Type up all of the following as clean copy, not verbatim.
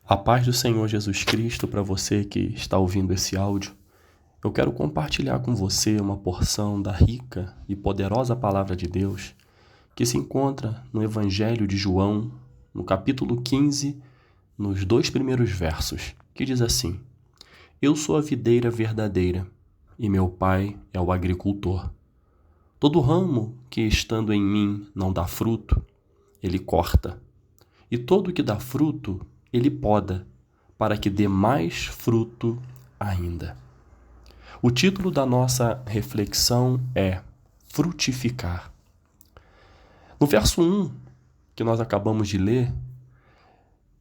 A paz do Senhor Jesus Cristo para você que está ouvindo esse áudio. Eu quero compartilhar com você uma porção da rica e poderosa palavra de Deus que se encontra no Evangelho de João, no capítulo 15, nos 2 primeiros versos, que diz assim: Eu sou a videira verdadeira e meu pai é o agricultor. Todo ramo que estando em mim não dá fruto, ele corta, e todo que dá fruto, ele poda, para que dê mais fruto ainda. O título da nossa reflexão é Frutificar. No verso 1, que nós acabamos de ler,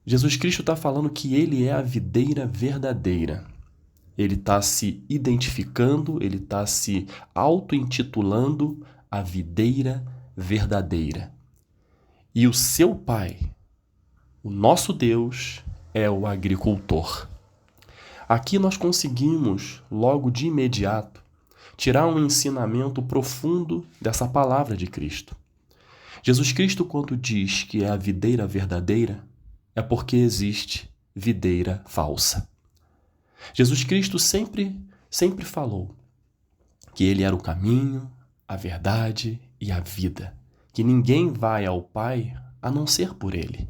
Jesus Cristo está falando que ele é a videira verdadeira. Ele está se identificando, ele está se auto-intitulando a videira verdadeira. E o seu pai, o nosso Deus, é o agricultor. Aqui nós conseguimos, logo de imediato, tirar um ensinamento profundo dessa palavra de Cristo. Jesus Cristo, quando diz que é a videira verdadeira, é porque existe videira falsa. Jesus Cristo sempre falou que ele era o caminho, a verdade e a vida, que ninguém vai ao Pai a não ser por ele.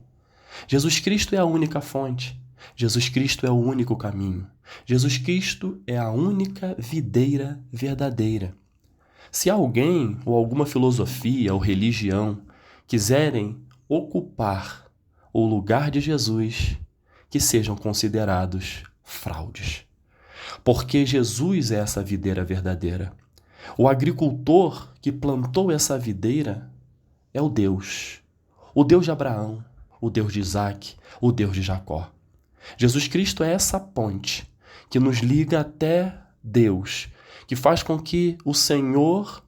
Jesus Cristo é a única fonte. Jesus Cristo é o único caminho. Jesus Cristo é a única videira verdadeira. Se alguém ou alguma filosofia ou religião quiserem ocupar o lugar de Jesus, que sejam considerados fraudes. Porque Jesus é essa videira verdadeira. O agricultor que plantou essa videira é o Deus de Abraão, o Deus de Isaac, o Deus de Jacó. Jesus Cristo é essa ponte que nos liga até Deus, que faz com que o Senhor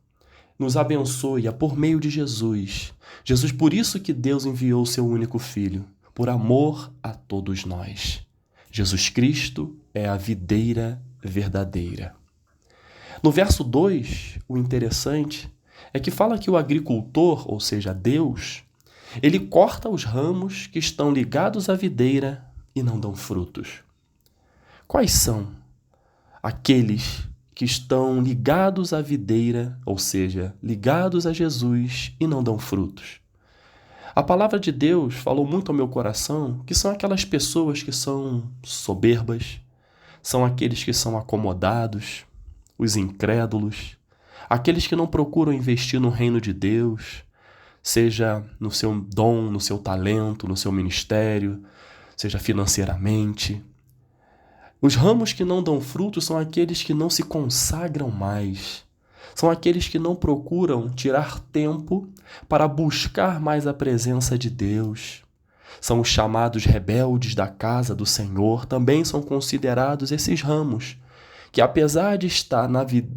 nos abençoe por meio de Jesus. Jesus, por isso que Deus enviou o seu único Filho, por amor a todos nós. Jesus Cristo é a videira verdadeira. No verso 2, o interessante é que fala que o agricultor, ou seja, Deus, ele corta os ramos que estão ligados à videira e não dão frutos. Quais são aqueles que estão ligados à videira, ou seja, ligados a Jesus e não dão frutos? A palavra de Deus falou muito ao meu coração que são aquelas pessoas que são soberbas, são aqueles que são acomodados, os incrédulos, aqueles que não procuram investir no reino de Deus, seja no seu dom, no seu talento, no seu ministério, seja financeiramente. Os ramos que não dão fruto são aqueles que não se consagram mais. São aqueles que não procuram tirar tempo para buscar mais a presença de Deus. São os chamados rebeldes da casa do Senhor, também são considerados esses ramos, que apesar de estar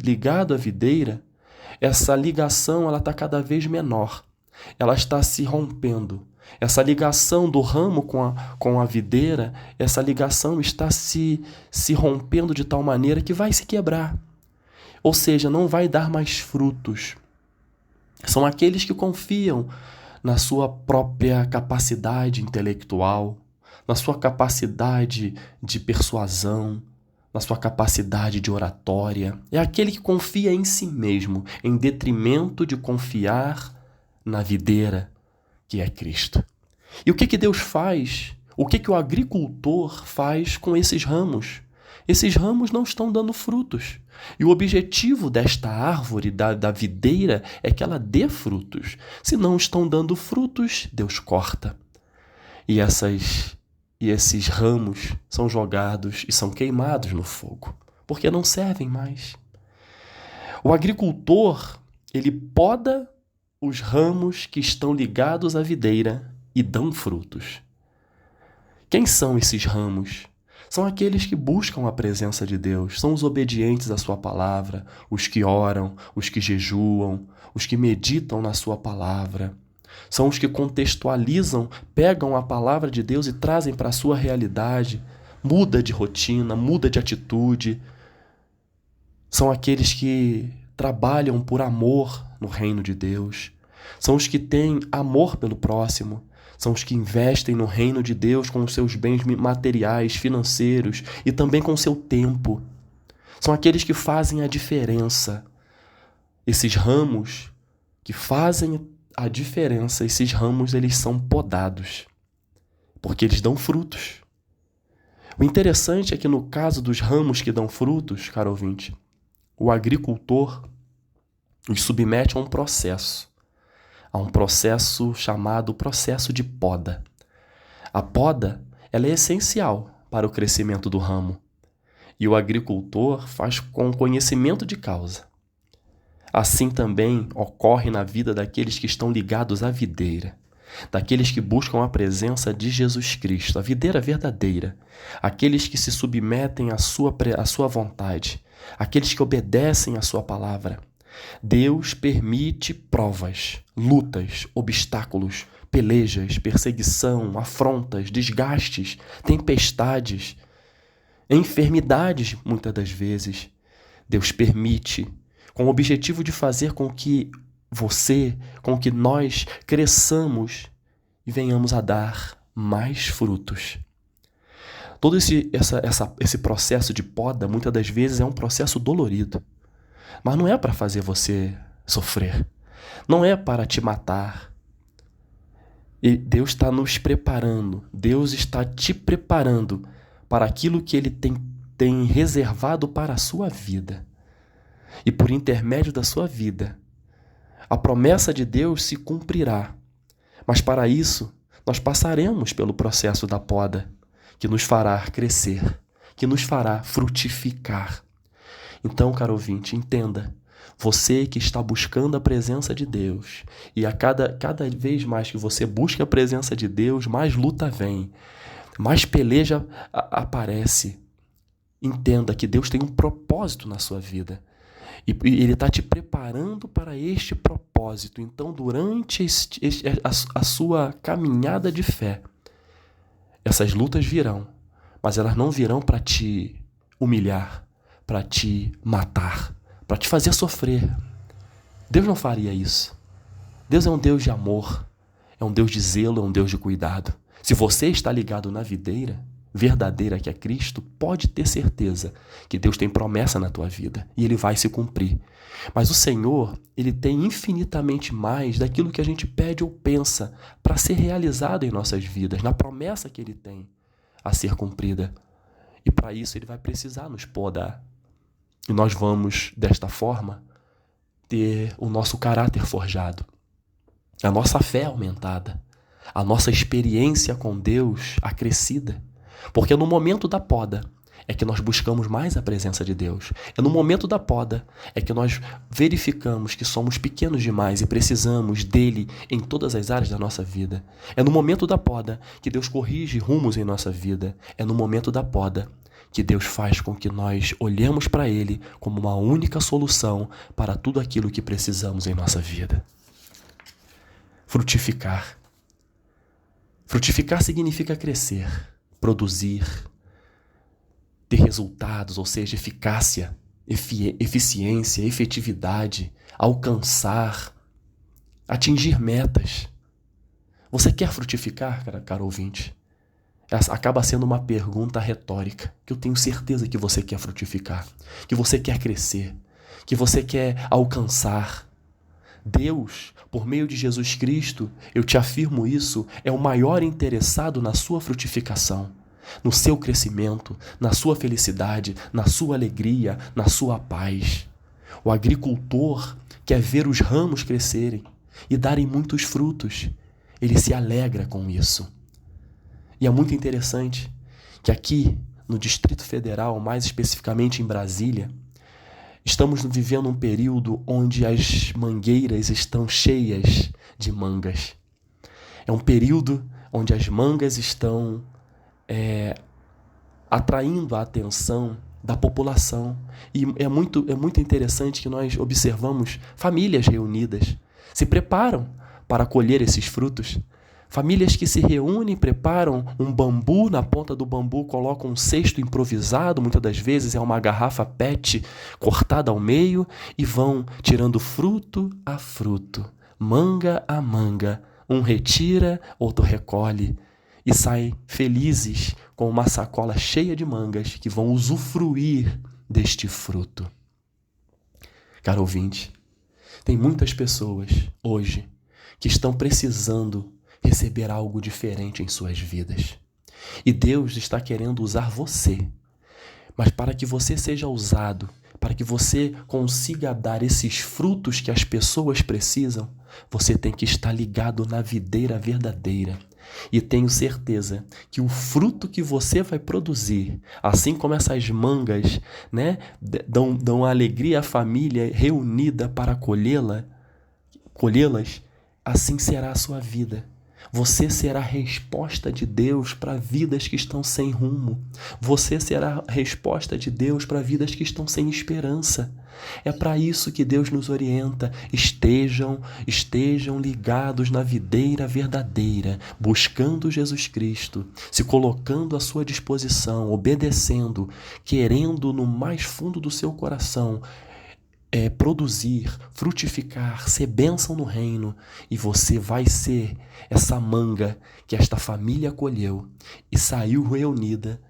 ligado à videira, essa ligação está cada vez menor. Ela está se rompendo. Essa ligação do ramo com a videira, essa ligação está se rompendo de tal maneira que vai se quebrar. Ou seja, não vai dar mais frutos. São aqueles que confiam na sua própria capacidade intelectual, na sua capacidade de persuasão, na sua capacidade de oratória. É aquele que confia em si mesmo, em detrimento de confiar na videira, que é Cristo. E o que Deus faz? O que o agricultor faz com esses ramos? Esses ramos não estão dando frutos. E o objetivo desta árvore, da videira, é que ela dê frutos. Se não estão dando frutos, Deus corta. E esses ramos são jogados e são queimados no fogo, porque não servem mais. O agricultor, ele poda os ramos que estão ligados à videira e dão frutos. Quem são esses ramos? São aqueles que buscam a presença de Deus, são os obedientes à sua palavra, os que oram, os que jejuam, os que meditam na sua palavra. São os que contextualizam, pegam a palavra de Deus e trazem para a sua realidade, muda de rotina, muda de atitude. São aqueles que trabalham por amor no reino de Deus. São os que têm amor pelo próximo. São os que investem no reino de Deus com os seus bens materiais, financeiros e também com o seu tempo. São aqueles que fazem a diferença. Esses ramos que fazem a diferença, esses ramos, eles são podados, porque eles dão frutos. O interessante é que no caso dos ramos que dão frutos, caro ouvinte, o agricultor os submete a um processo chamado processo de poda. A poda, ela é essencial para o crescimento do ramo, e o agricultor faz com conhecimento de causa. Assim também ocorre na vida daqueles que estão ligados à videira, daqueles que buscam a presença de Jesus Cristo, a videira verdadeira, aqueles que se submetem à sua vontade, aqueles que obedecem à sua palavra. Deus permite provas, lutas, obstáculos, pelejas, perseguição, afrontas, desgastes, tempestades, enfermidades, muitas das vezes. Deus permite com o objetivo de fazer com que nós cresçamos e venhamos a dar mais frutos. Todo esse processo de poda, muitas das vezes, é um processo dolorido. Mas não é para fazer você sofrer. Não é para te matar. E Deus está nos preparando. Deus está te preparando para aquilo que Ele tem reservado para a sua vida. E por intermédio da sua vida, a promessa de Deus se cumprirá. Mas para isso, nós passaremos pelo processo da poda, que nos fará crescer, que nos fará frutificar. Então, caro ouvinte, entenda, você que está buscando a presença de Deus, e a cada vez mais que você busca a presença de Deus, mais luta vem, mais peleja aparece. Entenda que Deus tem um propósito na sua vida. E Ele está te preparando para este propósito. Então, durante a sua caminhada de fé, essas lutas virão, mas elas não virão para te humilhar, para te matar, para te fazer sofrer. Deus não faria isso. Deus é um Deus de amor, é um Deus de zelo, é um Deus de cuidado. Se você está ligado na videira verdadeira que é Cristo, pode ter certeza que Deus tem promessa na tua vida e Ele vai se cumprir. Mas o Senhor, Ele tem infinitamente mais daquilo que a gente pede ou pensa para ser realizado em nossas vidas, na promessa que Ele tem a ser cumprida. E para isso Ele vai precisar nos podar. E nós vamos, desta forma, ter o nosso caráter forjado, a nossa fé aumentada, a nossa experiência com Deus acrescida. Porque no momento da poda é que nós buscamos mais a presença de Deus. É no momento da poda é que nós verificamos que somos pequenos demais e precisamos dele em todas as áreas da nossa vida. É no momento da poda que Deus corrige rumos em nossa vida. É no momento da poda que Deus faz com que nós olhemos para Ele como uma única solução para tudo aquilo que precisamos em nossa vida. Frutificar. Frutificar significa crescer, produzir, ter resultados, ou seja, eficácia, eficiência, efetividade, alcançar, atingir metas. Você quer frutificar, caro ouvinte? Acaba sendo uma pergunta retórica, que eu tenho certeza que você quer frutificar, que você quer crescer, que você quer alcançar. Deus, por meio de Jesus Cristo, eu te afirmo isso, é o maior interessado na sua frutificação, no seu crescimento, na sua felicidade, na sua alegria, na sua paz. O agricultor quer ver os ramos crescerem e darem muitos frutos. Ele se alegra com isso. E é muito interessante que aqui, no Distrito Federal, mais especificamente em Brasília, estamos vivendo um período onde as mangueiras estão cheias de mangas. É um período onde as mangas estão atraindo a atenção da população. E é muito interessante que nós observamos famílias reunidas, se preparam para colher esses frutos. Famílias que se reúnem, preparam um bambu, na ponta do bambu colocam um cesto improvisado, muitas das vezes é uma garrafa PET cortada ao meio, e vão tirando fruto a fruto, manga a manga, Um retira, outro recolhe e saem felizes com uma sacola cheia de mangas que vão usufruir deste fruto. Caro ouvinte, tem muitas pessoas hoje que estão precisando receber algo diferente em suas vidas. E Deus está querendo usar você. Mas para que você seja usado, para que você consiga dar esses frutos que as pessoas precisam, você tem que estar ligado na videira verdadeira. E tenho certeza que o fruto que você vai produzir, assim como essas mangas, né, dão alegria à família reunida para colhê-las, assim será a sua vida. Você será a resposta de Deus para vidas que estão sem rumo. Você será a resposta de Deus para vidas que estão sem esperança. É para isso que Deus nos orienta. Estejam ligados na videira verdadeira, buscando Jesus Cristo, se colocando à sua disposição, obedecendo, querendo no mais fundo do seu coração produzir, frutificar, ser bênção no reino, e você vai ser essa manga que esta família colheu e saiu reunida,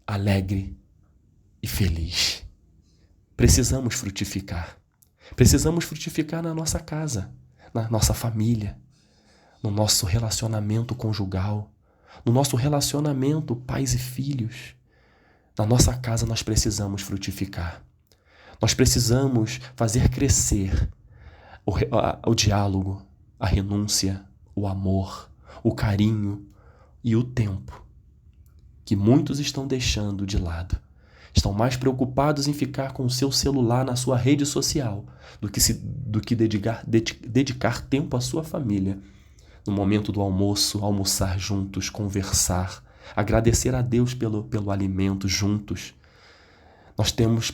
alegre e feliz. Precisamos frutificar. Precisamos frutificar na nossa casa, na nossa família, no nosso relacionamento conjugal, no nosso relacionamento pais e filhos. Na nossa casa nós precisamos frutificar. Nós precisamos fazer crescer o diálogo, a renúncia, o amor, o carinho e o tempo, que muitos estão deixando de lado. Estão mais preocupados em ficar com o seu celular na sua rede social do que dedicar tempo à sua família. No momento do almoço, almoçar juntos, conversar, agradecer a Deus pelo alimento juntos.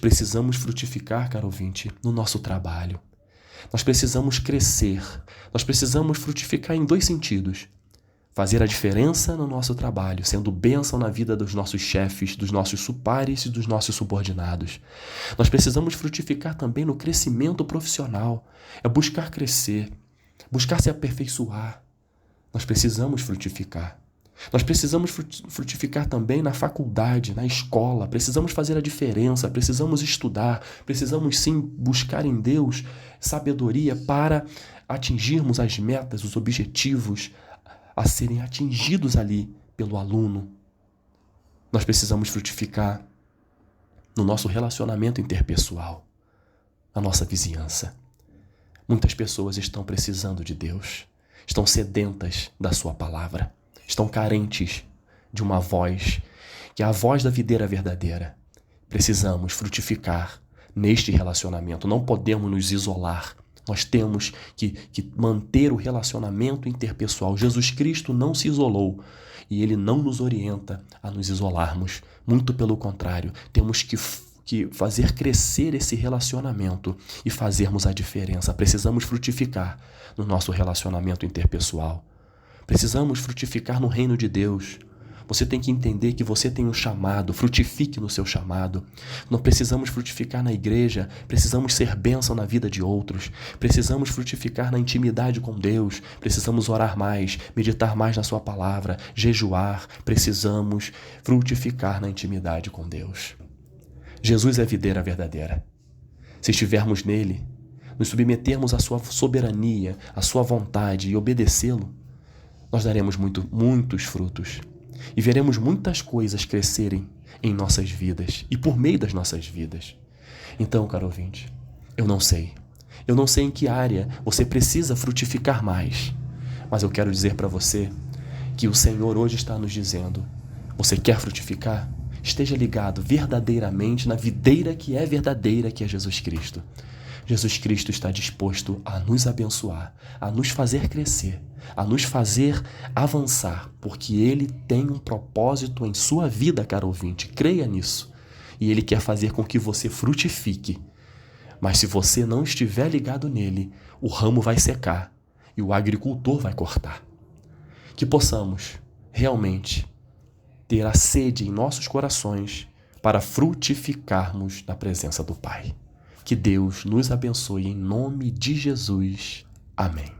Precisamos frutificar, caro ouvinte, no nosso trabalho. Nós precisamos crescer. Nós precisamos frutificar em 2 sentidos. Fazer a diferença no nosso trabalho, sendo bênção na vida dos nossos chefes, dos nossos pares e dos nossos subordinados. Nós precisamos frutificar também no crescimento profissional. É buscar crescer, buscar se aperfeiçoar. Nós precisamos frutificar. Nós precisamos frutificar também na faculdade, na escola, precisamos fazer a diferença, precisamos estudar, precisamos sim buscar em Deus sabedoria para atingirmos as metas, os objetivos a serem atingidos ali pelo aluno. Nós precisamos frutificar no nosso relacionamento interpessoal, na nossa vizinhança. Muitas pessoas estão precisando de Deus, estão sedentas da sua palavra. Estão carentes de uma voz, que é a voz da videira verdadeira. Precisamos frutificar neste relacionamento. Não podemos nos isolar. Nós temos que manter o relacionamento interpessoal. Jesus Cristo não se isolou e Ele não nos orienta a nos isolarmos. Muito pelo contrário, temos que fazer crescer esse relacionamento e fazermos a diferença. Precisamos frutificar no nosso relacionamento interpessoal. Precisamos frutificar no reino de Deus. Você tem que entender que você tem um chamado, frutifique no seu chamado. Não precisamos frutificar na igreja, precisamos ser bênção na vida de outros. Precisamos frutificar na intimidade com Deus, precisamos orar mais, meditar mais na sua palavra, jejuar. Precisamos frutificar na intimidade com Deus. Jesus é a videira verdadeira. Se estivermos nele, nos submetermos à sua soberania, à sua vontade e obedecê-lo, nós daremos muitos frutos e veremos muitas coisas crescerem em nossas vidas e por meio das nossas vidas. Então, caro ouvinte, eu não sei em que área você precisa frutificar mais, mas eu quero dizer para você que o Senhor hoje está nos dizendo: você quer frutificar? Esteja ligado verdadeiramente na videira que é verdadeira, que é Jesus Cristo. Jesus Cristo está disposto a nos abençoar, a nos fazer crescer, a nos fazer avançar, porque Ele tem um propósito em sua vida, caro ouvinte. Creia nisso. E Ele quer fazer com que você frutifique. Mas se você não estiver ligado nele, o ramo vai secar e o agricultor vai cortar. Que possamos realmente ter a sede em nossos corações para frutificarmos na presença do Pai. Que Deus nos abençoe em nome de Jesus. Amém.